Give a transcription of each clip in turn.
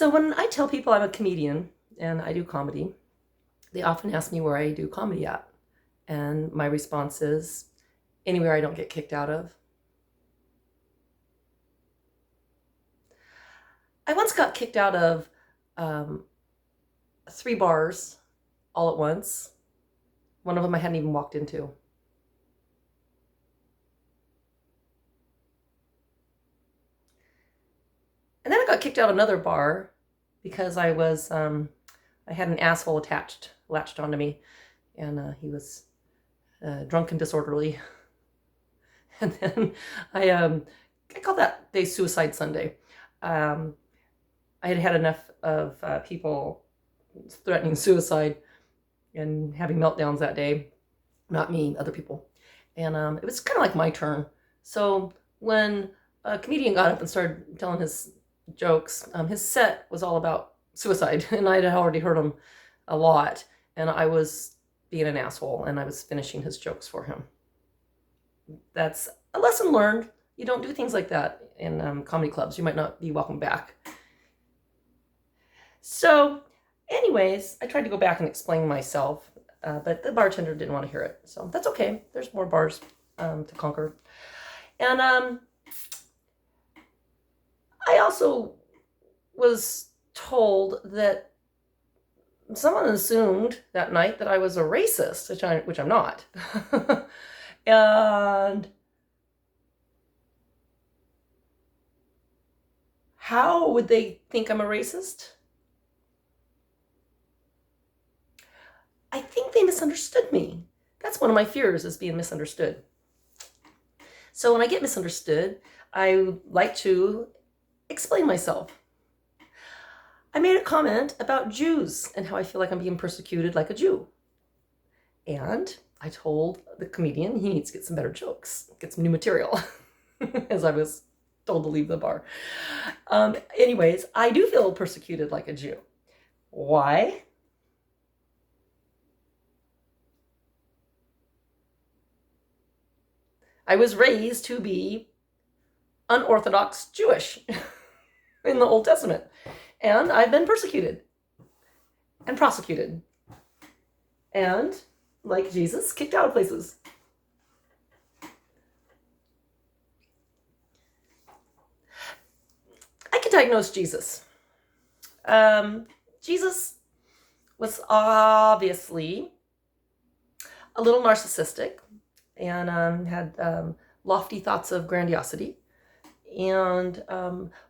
So when I tell people I'm a comedian and I do comedy, they often ask me where I do comedy at. And my response is anywhere I don't get kicked out of. I once got kicked out of 3 bars all at once. One of them I hadn't even walked into. And then I got kicked out of another bar because I had an asshole latched onto me, and he was drunk and disorderly. And then I call that day Suicide Sunday. I had had enough of people threatening suicide and having meltdowns that day. Not me, other people. And it was kind of like my turn. So when a comedian got up and started telling his jokes, his set was all about suicide, and I had already heard him a lot, and I was being an asshole, and I was finishing his jokes for him. That's a lesson learned. You don't do things like that in comedy clubs. You might not be welcome back. So anyways, I tried to go back and explain myself, but the bartender didn't want to hear it. So that's okay. There's more bars to conquer. And I also was told that someone assumed that night that I was a racist, which I'm not. And how would they think I'm a racist? I think they misunderstood me. That's one of my fears, is being misunderstood. So when I get misunderstood, I like to explain myself. I made a comment about Jews and how I feel like I'm being persecuted like a Jew. And I told the comedian he needs to get some better jokes, get some new material, as I was told to leave the bar. Anyways, I do feel persecuted like a Jew. Why? I was raised to be unorthodox Jewish in the Old Testament. And I've been persecuted and prosecuted. And, like Jesus, kicked out of places. I could diagnose Jesus. Jesus was obviously a little narcissistic and had lofty thoughts of grandiosity, and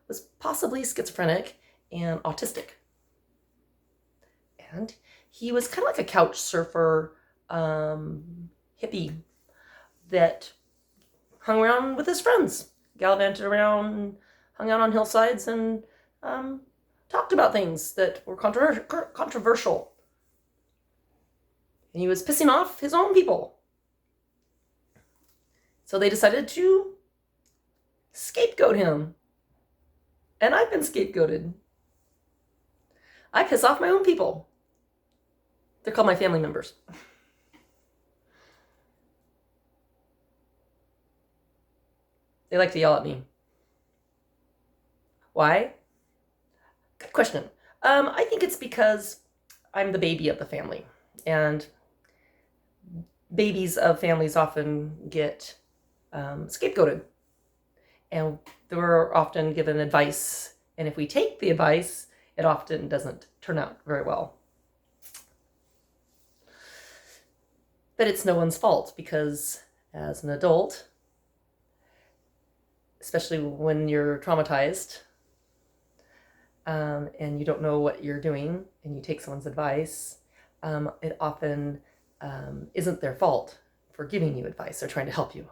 was possibly schizophrenic and autistic. And he was kind of like a couch surfer hippie that hung around with his friends, gallivanted around, hung out on hillsides, and talked about things that were controversial. And he was pissing off his own people. So they decided to scapegoat him. And I've been scapegoated. I piss off my own people. They're called my family members. They like to yell at me. Why? Good question. I think it's because I'm the baby of the family. And babies of families often get scapegoated. And they're often given advice. And if we take the advice, it often doesn't turn out very well. But it's no one's fault, because as an adult, especially when you're traumatized and you don't know what you're doing and you take someone's advice, it often isn't their fault for giving you advice or trying to help you.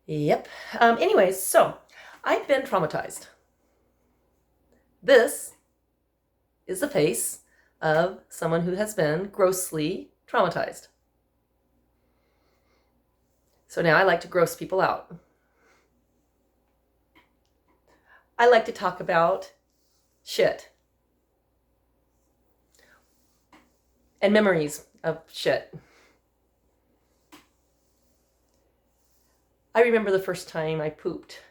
Yep. Anyways, so I've been traumatized. This is the face of someone who has been grossly traumatized. So now I like to gross people out. I like to talk about shit and memories of shit. I remember the first time I pooped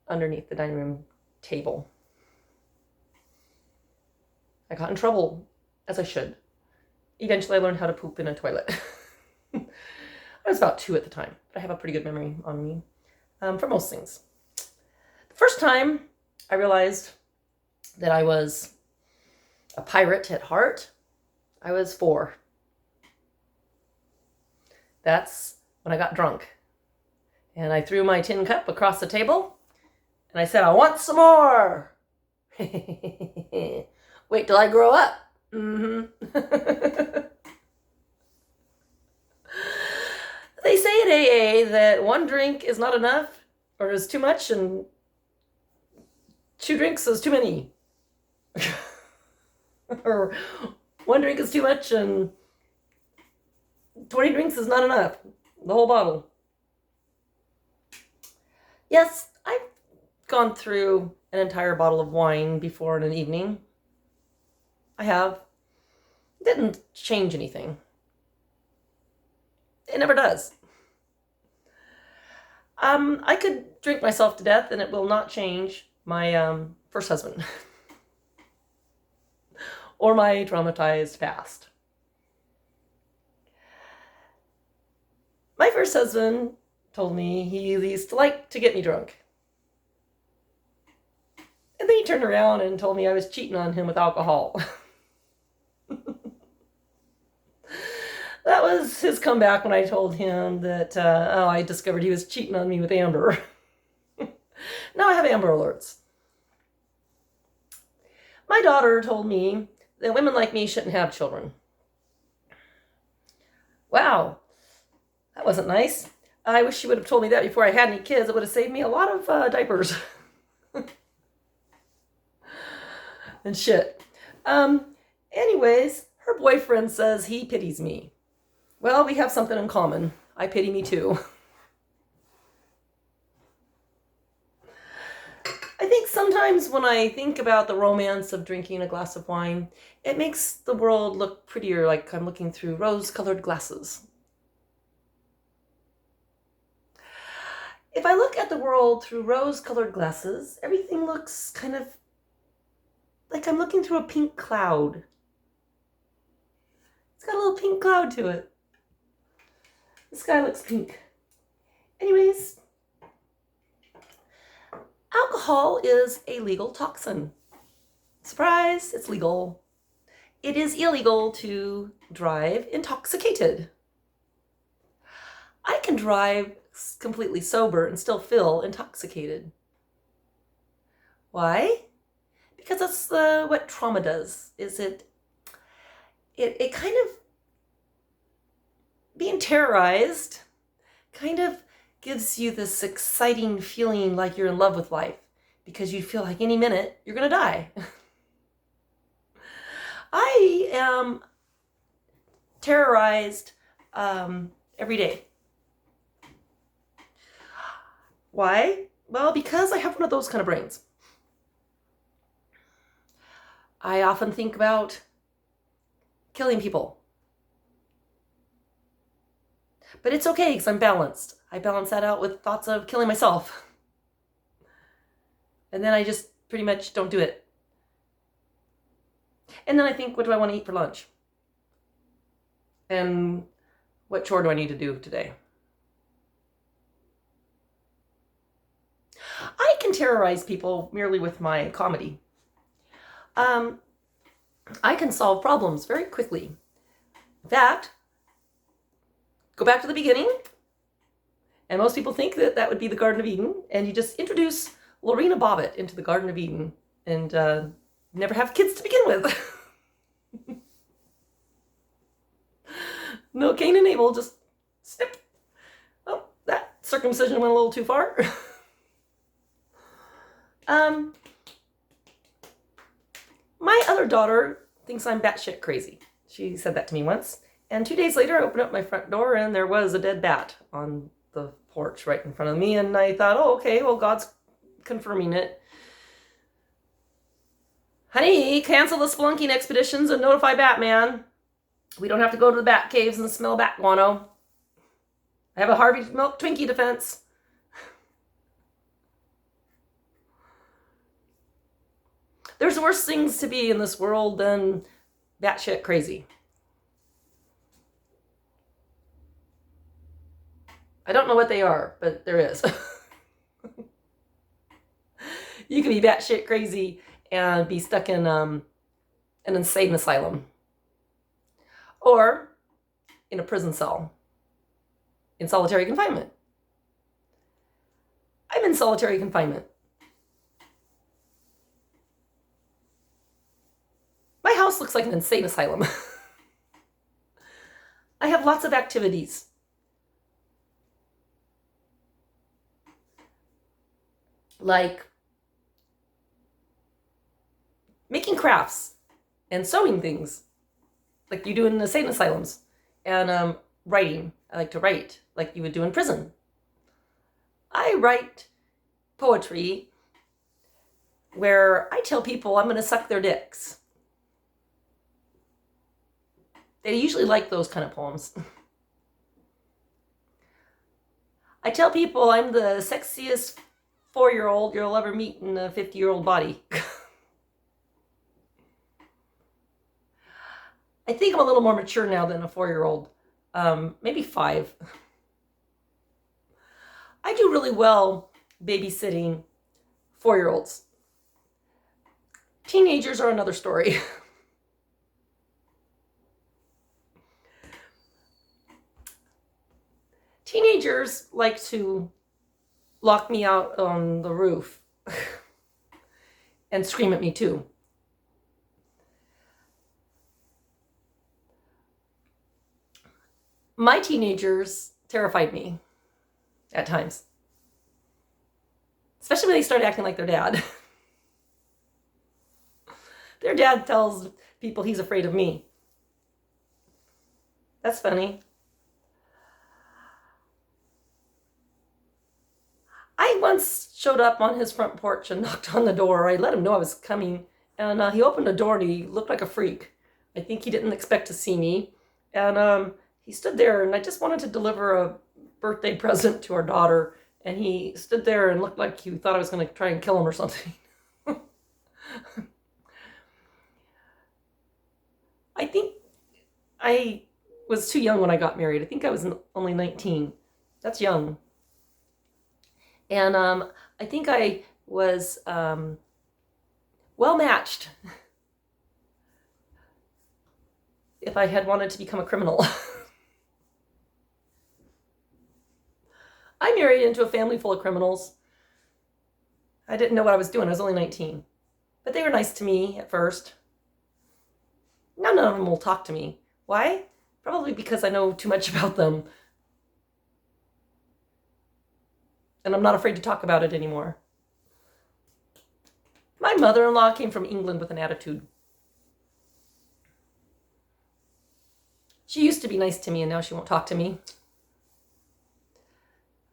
underneath the dining room table. I got in trouble, as I should. Eventually, I learned how to poop in a toilet. I was about 2 at the time, but I have a pretty good memory on me for most things. The first time I realized that I was a pirate at heart, I was 4. That's when I got drunk. And I threw my tin cup across the table, and I said, I want some more. Wait till I grow up. They say in AA that 1 drink is not enough, or is too much, and 2 drinks is too many. Or 1 drink is too much, and 20 drinks is not enough. The whole bottle. Yes, I've gone through an entire bottle of wine before in an evening. I have. It didn't change anything. It never does. I could drink myself to death and it will not change my first husband. Or my traumatized past. My first husband told me he used to like to get me drunk. And then he turned around and told me I was cheating on him with alcohol. That was his comeback when I told him that, I discovered he was cheating on me with Amber. Now I have Amber alerts. My daughter told me that women like me shouldn't have children. Wow, that wasn't nice. I wish she would have told me that before I had any kids. It would have saved me a lot of diapers. And shit. Anyways, her boyfriend says he pities me. Well, we have something in common. I pity me too. I think sometimes when I think about the romance of drinking a glass of wine, it makes the world look prettier, like I'm looking through rose-colored glasses. If I look at the world through rose-colored glasses, everything looks kind of like I'm looking through a pink cloud. It's got a little pink cloud to it. The sky looks pink. Anyways, alcohol is a legal toxin. Surprise, it's legal. It is illegal to drive intoxicated. I can drive completely sober and still feel intoxicated. Why? Because that's what trauma does. Is it kind of, being terrorized kind of gives you this exciting feeling like you're in love with life, because you feel like any minute you're gonna die. I am terrorized every day. Why? Well, because I have one of those kind of brains. I often think about killing people. But it's okay because I'm balanced. I balance that out with thoughts of killing myself. And then I just pretty much don't do it. And then I think, what do I want to eat for lunch? And what chore do I need to do today? I can terrorize people merely with my comedy. I can solve problems very quickly. In fact, go back to the beginning, and most people think that that would be the Garden of Eden, and you just introduce Lorena Bobbitt into the Garden of Eden, and never have kids to begin with. No Cain and Abel, just snip. Oh, that circumcision went a little too far. My other daughter thinks I'm batshit crazy. She said that to me once. And 2 days later, I opened up my front door and there was a dead bat on the porch right in front of me. And I thought, oh, okay, well, God's confirming it. Honey, cancel the spelunking expeditions and notify Batman. We don't have to go to the bat caves and smell bat guano. I have a Harvey Milk Twinkie defense. There's worse things to be in this world than batshit crazy. I don't know what they are, but there is. You can be batshit crazy and be stuck in an insane asylum. Or in a prison cell. In solitary confinement. I'm in solitary confinement. My house looks like an insane asylum. I have lots of activities. Like making crafts and sewing things like you do in insane asylums, and writing. I like to write like you would do in prison. I write poetry where I tell people I'm going to suck their dicks. They usually like those kind of poems. I tell people I'm the sexiest 4-year-old you'll ever meet in a 50-year-old body. I think I'm a little more mature now than a 4-year-old. Maybe 5. I do really well babysitting 4-year-olds. Teenagers are another story. Teenagers like to lock me out on the roof and scream at me too. My teenagers terrified me at times, especially when they started acting like their dad. Their dad tells people he's afraid of me. That's funny. I once showed up on his front porch and knocked on the door. I let him know I was coming, and he opened the door and he looked like a freak. I think he didn't expect to see me, and he stood there, and I just wanted to deliver a birthday present to our daughter, and he stood there and looked like he thought I was going to try and kill him or something. I think I was too young when I got married. I think I was only 19. That's young. And I think I was well matched if I had wanted to become a criminal. I married into a family full of criminals. I didn't know what I was doing. I was only 19. But they were nice to me at first. Now none of them will talk to me. Why? Probably because I know too much about them. And I'm not afraid to talk about it anymore. My mother-in-law came from England with an attitude. She used to be nice to me, and now she won't talk to me.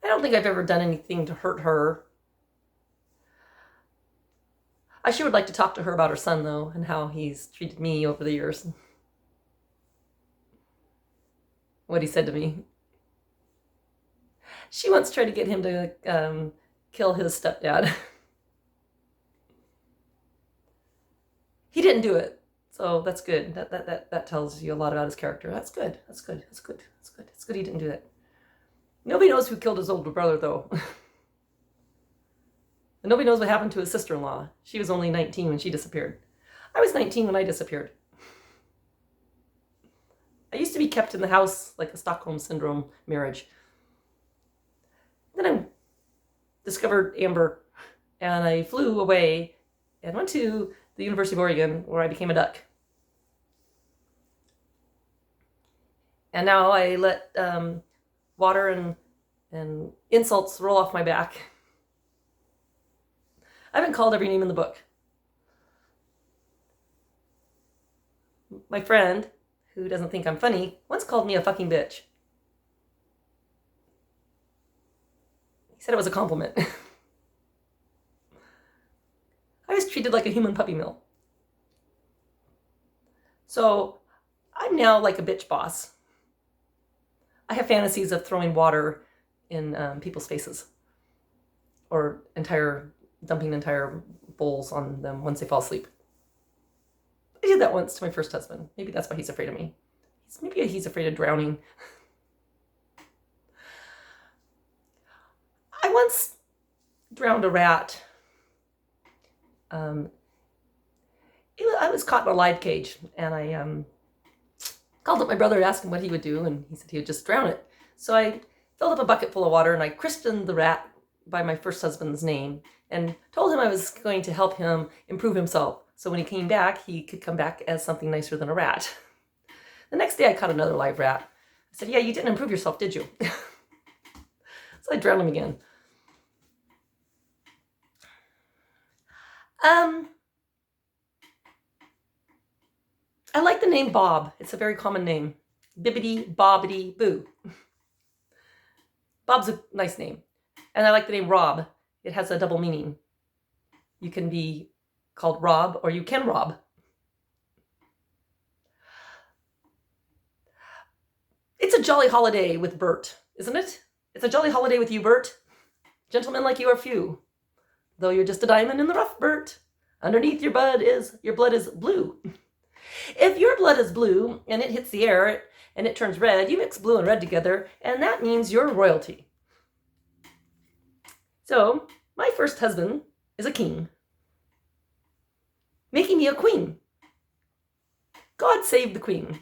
I don't think I've ever done anything to hurt her. I sure would like to talk to her about her son, though, and how he's treated me over the years. What he said to me. She once tried to get him to kill his stepdad. He didn't do it, so that's good. That tells you a lot about his character. That's good. That's good. That's good. That's good. It's good he didn't do that. Nobody knows who killed his older brother, though. And nobody knows what happened to his sister-in-law. She was only 19 when she disappeared. I was 19 when I disappeared. I used to be kept in the house like a Stockholm Syndrome marriage. Then I discovered Amber, and I flew away and went to the University of Oregon, where I became a duck. And now I let water and insults roll off my back. I've been called every name in the book. My friend, who doesn't think I'm funny, once called me a fucking bitch. He said it was a compliment. I was treated like a human puppy mill. So I'm now like a bitch boss. I have fantasies of throwing water in people's faces, or dumping entire bowls on them once they fall asleep. I did that once to my first husband. Maybe that's why he's afraid of me. Maybe he's afraid of drowning. I once drowned a rat. I was caught in a live cage, and I called up my brother to ask him what he would do, and he said he would just drown it. So I filled up a bucket full of water, and I christened the rat by my first husband's name, and told him I was going to help him improve himself. So when he came back, he could come back as something nicer than a rat. The next day I caught another live rat. I said, yeah, you didn't improve yourself, did you? So I drowned him again. I like the name Bob. It's a very common name. Bibbidi bobbidi boo. Bob's a nice name. And I like the name Rob. It has a double meaning. You can be called Rob, or you can rob. It's a jolly holiday with Bert, isn't it? It's a jolly holiday with you, Bert. Gentlemen like you are few. Though you're just a diamond in the rough, Bert. Underneath your blood is blue. If your blood is blue and it hits the air and it turns red, you mix blue and red together, and that means you're royalty. So, my first husband is a king, making me a queen. God save the queen.